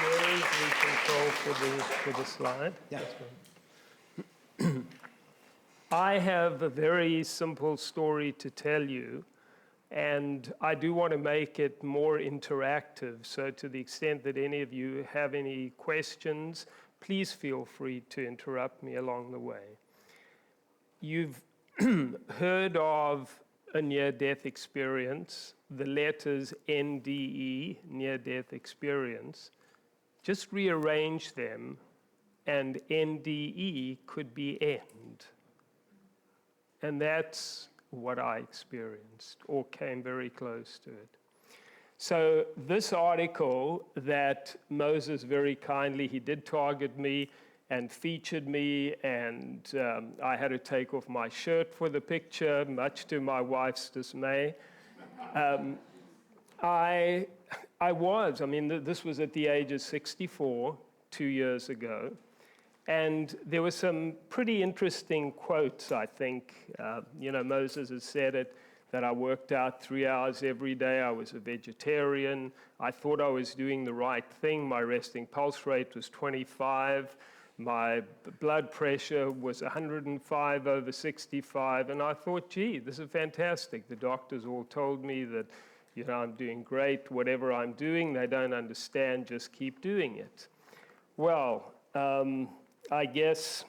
Where is the control for the slide? Yeah. I have a very simple story to tell you, and I do want to make it more interactive. So to the extent that any of you have any questions, please feel free to interrupt me along the way. You've heard of a near-death experience, the letters NDE, near-death experience. Just rearrange them, and NDE could be end. And that's what I experienced, or came very close to it. So this article that Moses very kindly, he did target me and featured me, and I had to take off my shirt for the picture, much to my wife's dismay. This was at the age of 64, 2 years ago. And there were some pretty interesting quotes, I think. Moses has said it, that I worked out 3 hours every day. I was a vegetarian. I thought I was doing the right thing. My resting pulse rate was 25. My blood pressure was 105/65. And I thought, gee, this is fantastic. The doctors all told me that, I'm doing great. Whatever I'm doing, they don't understand. Just keep doing it. Well, I guess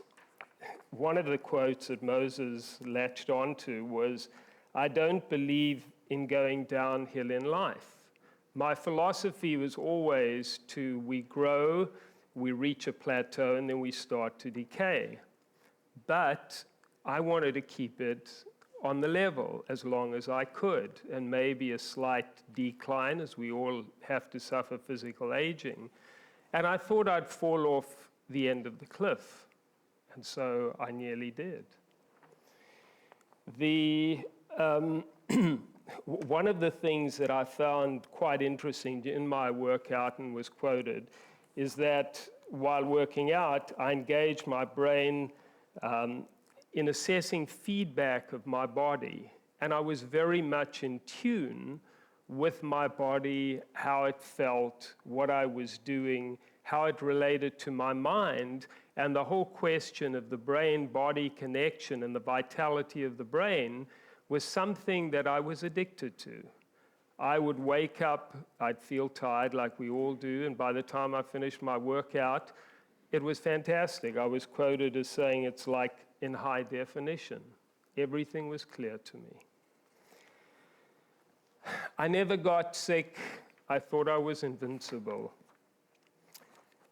one of the quotes that Moses latched onto was, I don't believe in going downhill in life. My philosophy was always we grow, we reach a plateau, and then we start to decay. But I wanted to keep it on the level as long as I could, and maybe a slight decline, as we all have to suffer physical aging. And I thought I'd fall off the end of the cliff, and so I nearly did. One of the things that I found quite interesting in my workout and was quoted is that while working out, I engaged my brain in assessing feedback of my body, and I was very much in tune with my body, how it felt, what I was doing, how it related to my mind, and the whole question of the brain-body connection and the vitality of the brain was something that I was addicted to. I would wake up, I'd feel tired like we all do, and by the time I finished my workout, it was fantastic. I was quoted as saying it's like in high definition. Everything was clear to me. I never got sick. I thought I was invincible.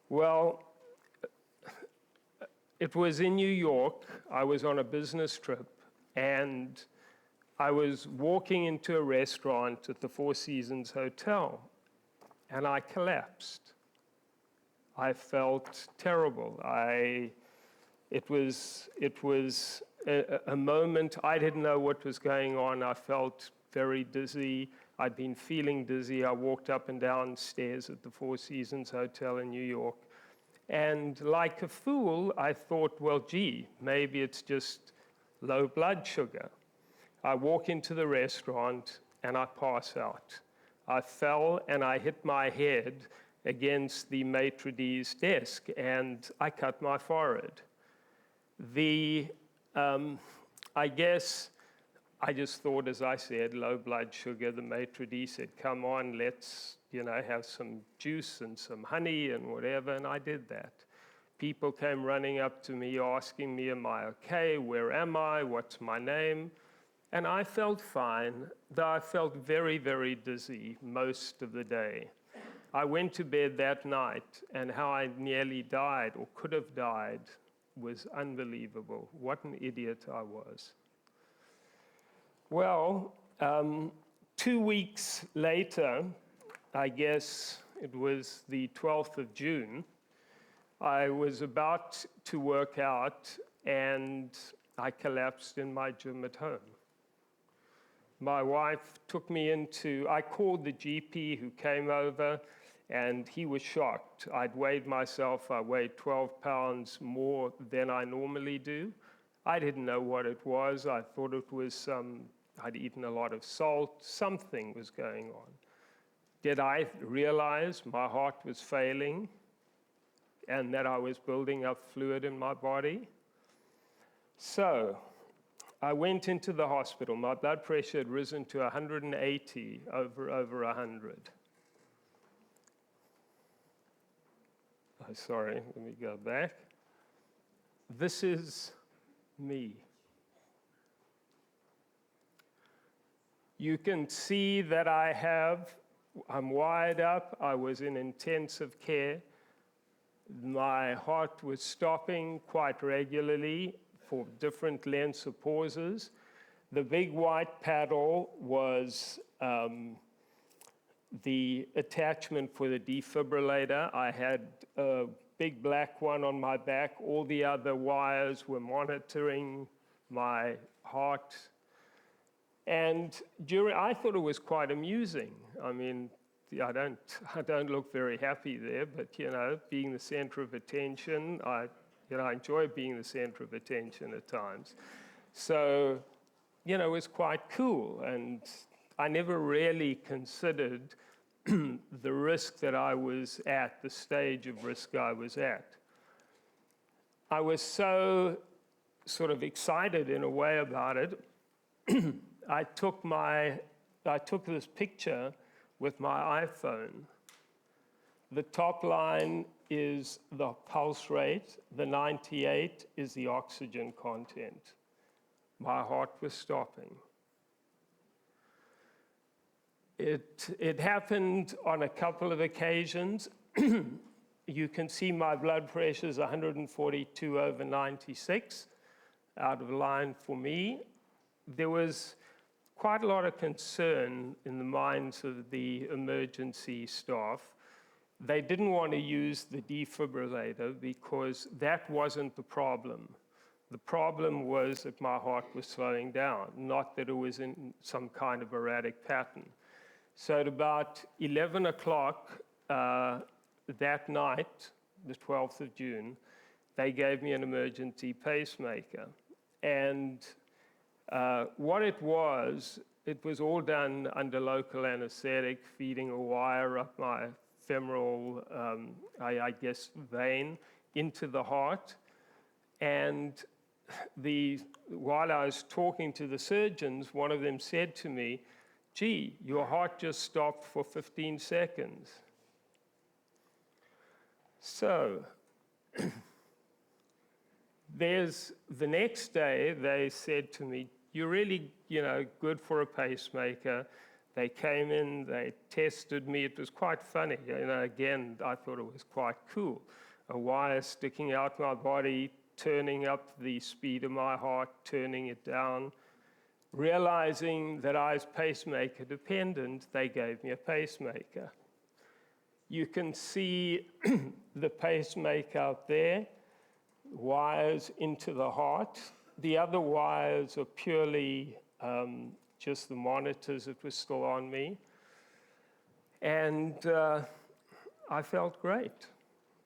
Well, it was in New York. I was on a business trip, and I was walking into a restaurant at the Four Seasons Hotel, and I collapsed. I felt terrible. It was a moment. I didn't know what was going on. I felt very dizzy. I'd been feeling dizzy. I walked up and down stairs at the Four Seasons Hotel in New York. And like a fool, I thought, well, gee, maybe it's just low blood sugar. I walk into the restaurant and I pass out. I fell and I hit my head against the maitre d's desk and I cut my forehead. I guess I just thought, as I said, low blood sugar. The maitre d' said, come on, let's, have some juice and some honey and whatever, and I did that. People came running up to me asking me, am I okay? Where am I? What's my name? And I felt fine, though I felt very, very dizzy most of the day. I went to bed that night, and how I nearly died or could have died was unbelievable. What an idiot I was. Well, 2 weeks later, I guess it was the 12th of June, I was about to work out and I collapsed in my gym at home. My wife took me I called the GP who came over, and he was shocked. I'd weighed myself, I weighed 12 pounds more than I normally do. I didn't know what it was. I thought it was I'd eaten a lot of salt, something was going on. did I realize my heart was failing and that I was building up fluid in my body? So I went into the hospital. My blood pressure had risen to 180 over 100. Oh, sorry, let me go back. This is me. You can see that I'm wired up. I was in intensive care. My heart was stopping quite regularly for different lengths of pauses. The big white paddle was the attachment for the defibrillator. I had a big black one on my back. All the other wires were monitoring my heart. And I thought it was quite amusing. I mean, I don't look very happy there, but being the center of attention, I enjoy being the center of attention at times. So, it was quite cool, and I never really considered the risk that I was at, the stage of risk I was at. I was so sort of excited in a way about it. I took this picture with my iPhone. The top line is the pulse rate. The 98 is the oxygen content. My heart was stopping. It happened on a couple of occasions. You can see my blood pressure is 142 over 96, out of line for me. There was quite a lot of concern in the minds of the emergency staff. They didn't want to use the defibrillator because that wasn't the problem. The problem was that my heart was slowing down, not that it was in some kind of erratic pattern. So at about 11 o'clock that night, the 12th of June, they gave me an emergency pacemaker. And what it was all done under local anesthetic, feeding a wire up my femoral, I guess, vein into the heart. And while I was talking to the surgeons, one of them said to me, "Gee, your heart just stopped for 15 seconds. So the next day, they said to me, "You're really, good for a pacemaker." They came in, they tested me. It was quite funny. Again, I thought it was quite cool. A wire sticking out my body, turning up the speed of my heart, turning it down. Realizing that I was pacemaker dependent, they gave me a pacemaker. You can see the pacemaker out there, wires into the heart. The other wires are purely just the monitors that were still on me. And I felt great.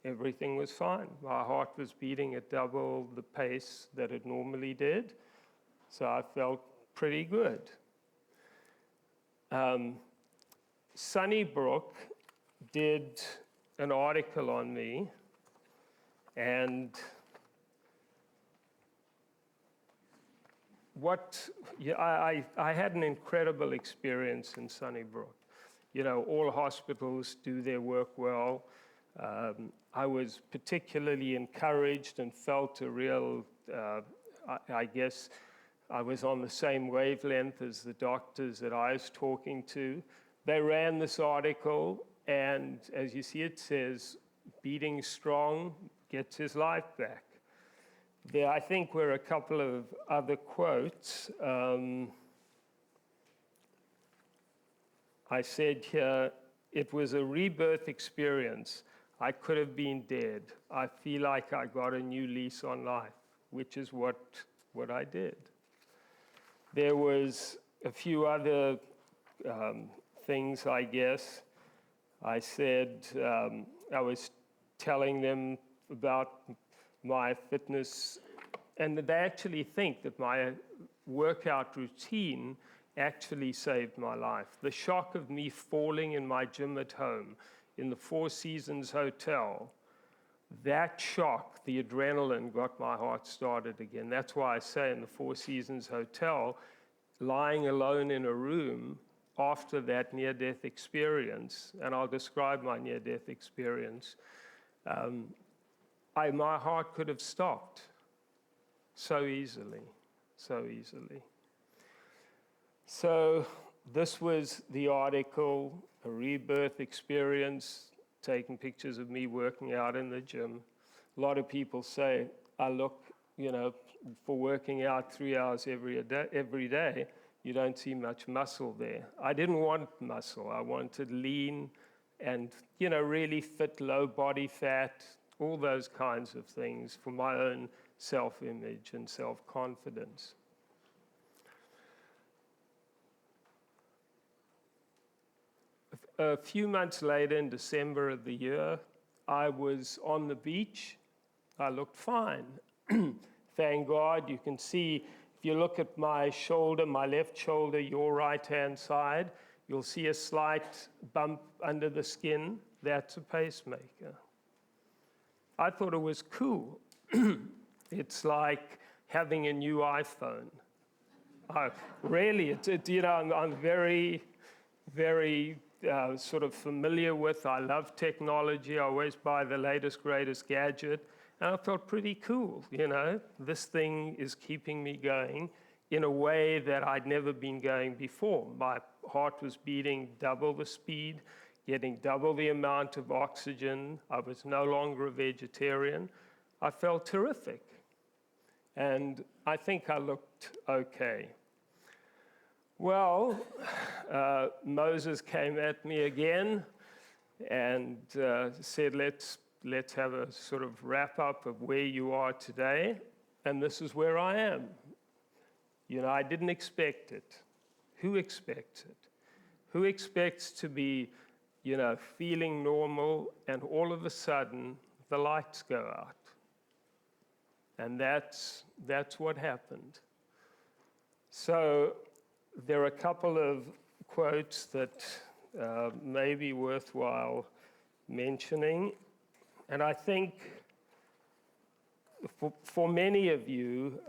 Everything was fine. My heart was beating at double the pace that it normally did. So I felt pretty good. Sunnybrook did an article on me, and I had an incredible experience in Sunnybrook. All hospitals do their work well. I was particularly encouraged and felt a real, I guess, I was on the same wavelength as the doctors that I was talking to. They ran this article, and as you see, it says, "Beating strong gets his life back." There, I think, were a couple of other quotes. I said here, "It was a rebirth experience. I could have been dead. I feel like I got a new lease on life," which is what I did. There was a few other things, I guess. I said, I was telling them about my fitness, and they actually think that my workout routine actually saved my life. The shock of me falling in my gym at home in the Four Seasons Hotel, that shock, the adrenaline got my heart started again. That's why I say in the Four Seasons Hotel, lying alone in a room after that near-death experience, and I'll describe my near-death experience, my heart could have stopped so easily, so easily. So this was the article, a rebirth experience, taking pictures of me working out in the gym. A lot of people say, I look, for working out 3 hours every day, you don't see much muscle there. I didn't want muscle. I wanted lean and, really fit, low body fat, all those kinds of things for my own self-image and self-confidence. A few months later, in December of the year, I was on the beach. I looked fine. Thank God. You can see, if you look at my shoulder, my left shoulder, your right-hand side, you'll see a slight bump under the skin. That's a pacemaker. I thought it was cool. It's like having a new iPhone. Really, I'm very, very sort of familiar with. I love technology. I always buy the latest, greatest gadget. And I felt pretty cool, This thing is keeping me going in a way that I'd never been going before. My heart was beating double the speed, getting double the amount of oxygen. I was no longer a vegetarian. I felt terrific. And I think I looked okay. Well, Moses came at me again and said, let's have a sort of wrap-up of where you are today. And this is where I am. I didn't expect it. Who expects it? Who expects to be, feeling normal and all of a sudden the lights go out? And that's what happened. So there are a couple of quotes that may be worthwhile mentioning. And I think for many of you,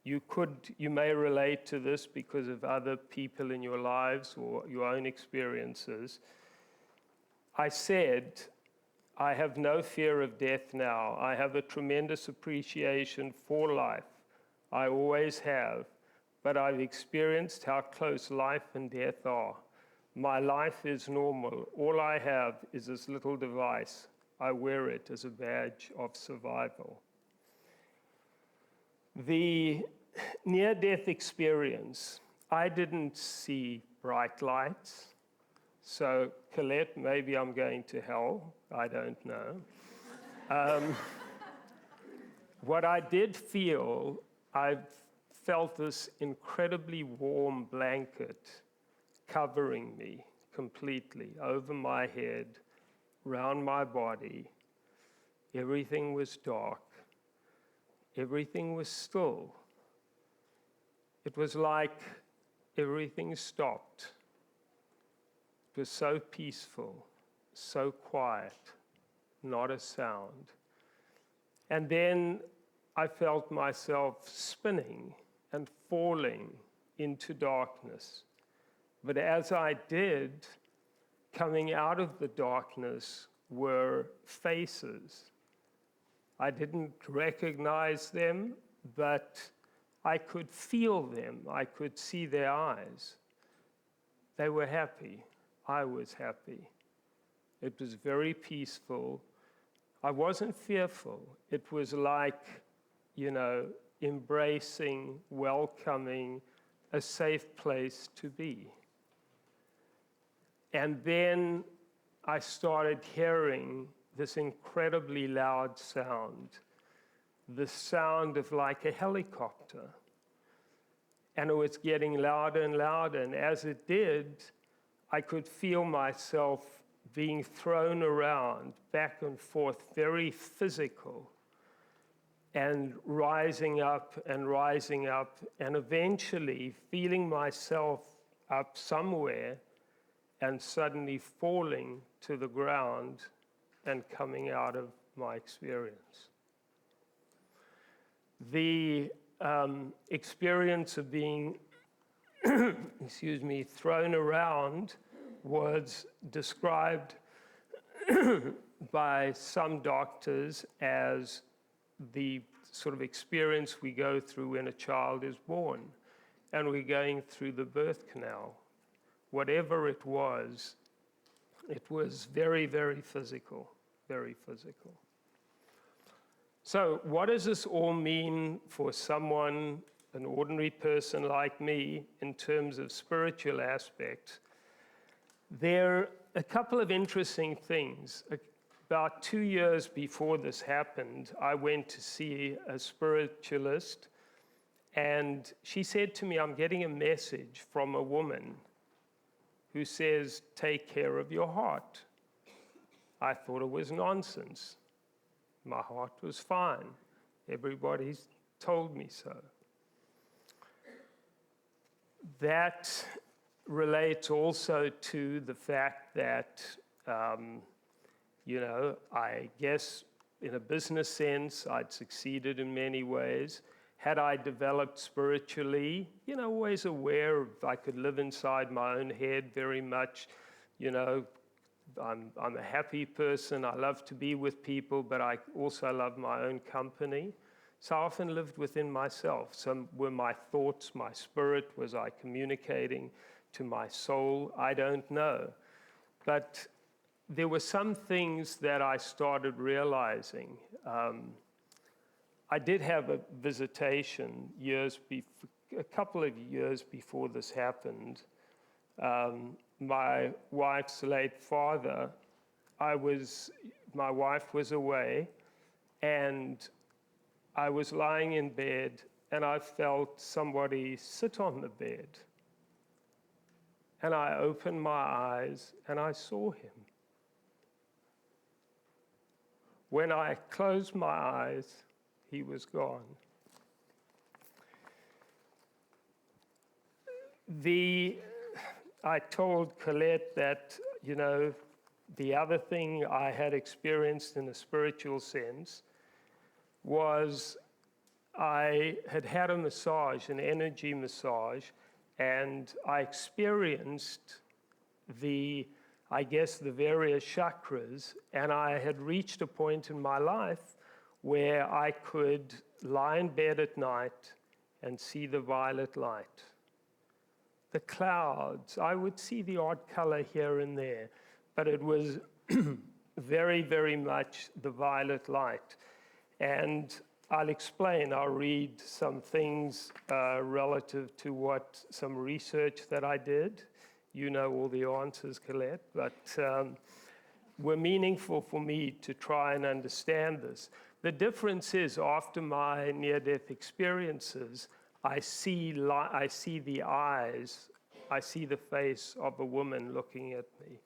you may relate to this because of other people in your lives or your own experiences. I said, I have no fear of death now. I have a tremendous appreciation for life. I always have. But I've experienced how close life and death are. My life is normal. All I have is this little device. I wear it as a badge of survival. The near-death experience, I didn't see bright lights. So, Colette, maybe I'm going to hell. I don't know. What I did feel, I felt this incredibly warm blanket covering me completely, over my head, around my body. Everything was dark. Everything was still. It was like everything stopped. It was so peaceful, so quiet, not a sound. And then I felt myself spinning and falling into darkness. But as I did, coming out of the darkness were faces. I didn't recognize them, but I could feel them. I could see their eyes. They were happy. I was happy. It was very peaceful. I wasn't fearful. It was like, embracing, welcoming, a safe place to be. And then I started hearing this incredibly loud sound, the sound of like a helicopter. And it was getting louder and louder. And as it did, I could feel myself being thrown around, back and forth, very physical. and rising up, and eventually feeling myself up somewhere and suddenly falling to the ground and coming out of my experience. The experience of being, thrown around was described by some doctors as the sort of experience we go through when a child is born and we're going through the birth canal. Whatever it was very, very physical, very physical. So what does this all mean for someone, an ordinary person like me, in terms of spiritual aspects? There are a couple of interesting things. About 2 years before this happened, I went to see a spiritualist, and she said to me, I'm getting a message from a woman who says, take care of your heart. I thought it was nonsense. My heart was fine. Everybody's told me so. That relates also to the fact that, I guess in a business sense, I'd succeeded in many ways. Had I developed spiritually, always aware of I could live inside my own head very much. I'm a happy person. I love to be with people, but I also love my own company. So I often lived within myself. So were my thoughts, my spirit, was I communicating to my soul? I don't know. But there were some things that I started realizing. I did have a visitation a couple of years before this happened. My wife's late father, my wife was away, and I was lying in bed, and I felt somebody sit on the bed. And I opened my eyes, and I saw him. When I closed my eyes, he was gone. I told Colette that, the other thing I had experienced in a spiritual sense was I had had a massage, an energy massage, and I experienced the various chakras, and I had reached a point in my life where I could lie in bed at night and see the violet light. The clouds, I would see the odd color here and there, but it was very, very much the violet light. And I'll explain, I'll read some things relative to some research that I did. You know all the answers, Colette, but were meaningful for me to try and understand this. The difference is, after my near-death experiences, I see the eyes, I see the face of a woman looking at me.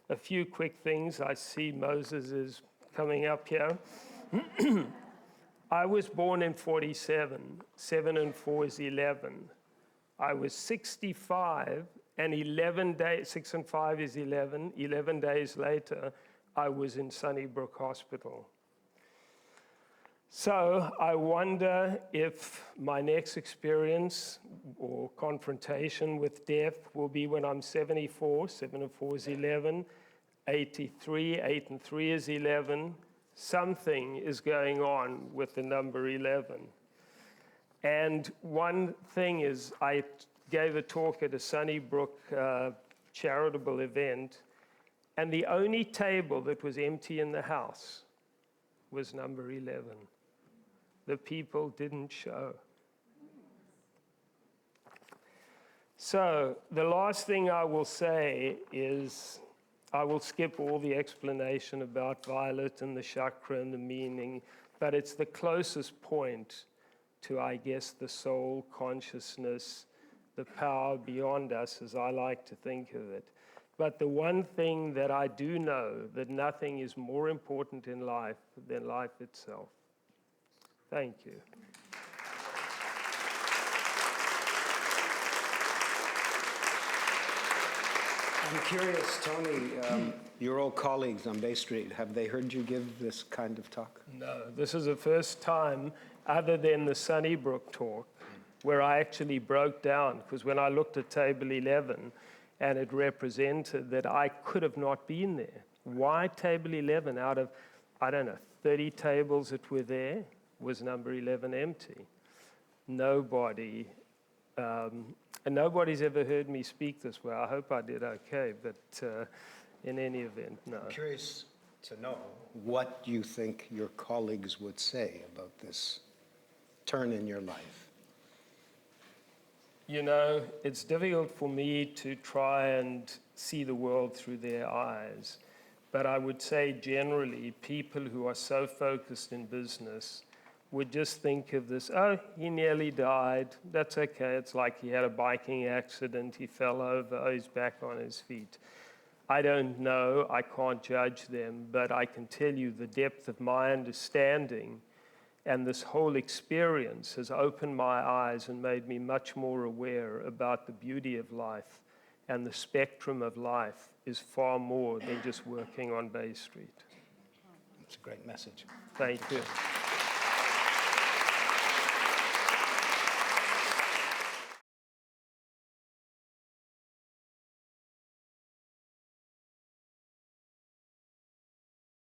A few quick things. I see Moses is coming up here. I was born in 47. 7 and 4 is 11. I was 65, and 11 days, 6 and 5 is 11. 11 days later, I was in Sunnybrook Hospital. So I wonder if my next experience or confrontation with death will be when I'm 74, 7 and 4 is 11, 83, 8 and 3 is 11. Something is going on with the number 11. And one thing is, I gave a talk at a Sunnybrook charitable event, and the only table that was empty in the house was number 11. The people didn't show. So the last thing I will say is, I will skip all the explanation about violet and the chakra and the meaning, but it's the closest point to, I guess, the soul, consciousness, the power beyond us, as I like to think of it. But the one thing that I do know, that nothing is more important in life than life itself. Thank you. I'm curious, Tony, your old colleagues on Bay Street, have they heard you give this kind of talk? No, this is the first time, other than the Sunnybrook talk, where I actually broke down, because when I looked at Table 11, and it represented that I could have not been there. Why Table 11 out of, 30 tables that were there, was number 11 empty? Nobody, and nobody's ever heard me speak this way. I hope I did okay, but in any event, no. I'm curious to know what you think your colleagues would say about this turn in your life. You know, it's difficult for me to try and see the world through their eyes. But I would say generally, people who are so focused in business would just think of this, oh, he nearly died. That's okay. It's like he had a biking accident. He fell over. Oh, he's back on his feet. I don't know. I can't judge them. But I can tell you the depth of my understanding and this whole experience has opened my eyes and made me much more aware about the beauty of life, and the spectrum of life is far more than just working on Bay Street. It's a great message. Thank you.